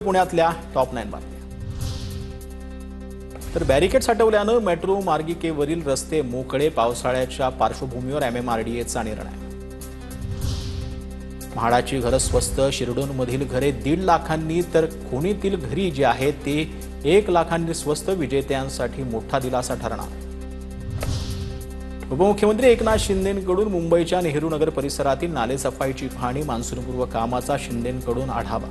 पुण्यातल्या टॉप 9 बातम्या। तर बॅरिकेड्स हटवल्यानं मेट्रो मार्गिकेवरील रस्ते मोकळे, पावसाळ्याच्या पार्श्वभूमीवर MMRDAचा निर्णय। म्हाडाची घरं स्वस्त, शिरडोनमधील घरे 1.5 लाखांनी तर खोणीतील घरी जे आहेत ते 1 लाखांनी स्वस्त, विजेत्यांसाठी मोठा दिलासा ठरणार। उपमुख्यमंत्री एकनाथ शिंदेंकडून मुंबईच्या नेहरू नगर परिसरातील नालेसफाईची पाहणी, मान्सूनपूर्व कामाचा शिंदेंकडून आढावा।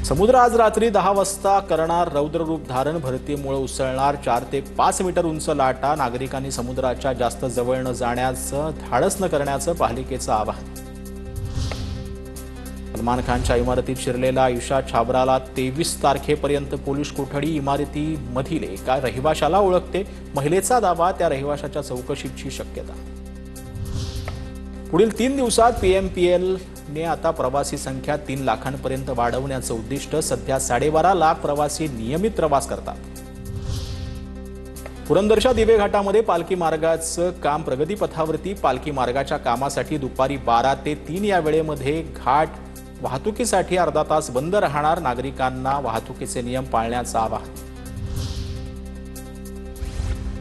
समुद्र आज रात्री 10 वाजता करणार रौद्ररूप धारण, भरतीमुळे उसळणार 4 ते 5 मीटर उंच लाटा। नागरिकांनी समुद्राच्या जास्त जवळ न जाण्याचं, धाडस न करण्याचं पालिकेचं आवाहन। सलमान खानच्या इमारतीत शिरलेला ईशा छाबराला 23 तारखेपर्यंत पोलीस कोठडी। इमारतीमधील एका रहिवाशाला ओळखते, महिलेचा दावा, त्या रहिवाशाच्या चौकशीची शक्यता। पुढील 3 दिवसात PMPL ने आता प्रवासी संख्या 3 लाखांपर्यंत वाढवण्याचं उद्दिष्ट। सध्या 12.5 लाख प्रवासी नियमित प्रवास करतात। पुरंदरच्या दिवे घाटामध्ये पालखी मार्गाचं काम प्रगतीपथावरती। पालखी मार्गाच्या कामासाठी दुपारी 12 ते 3 या वेळेमध्ये घाट वाहतुकीसाठी अर्धा तास बंद राहणार। नागरिकांना वाहतुकीचे नियम पाळण्याचं आवाहन।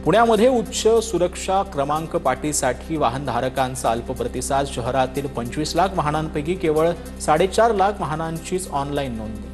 पुण्यामध्ये उच्च सुरक्षा क्रमांक पाटीसाठी वाहनधारकांचा अल्प प्रतिसाद। शहरातील 25 लाख वाहनांपैकी केवळ 4.5 लाख वाहनांचीच ऑनलाईन नोंदणी।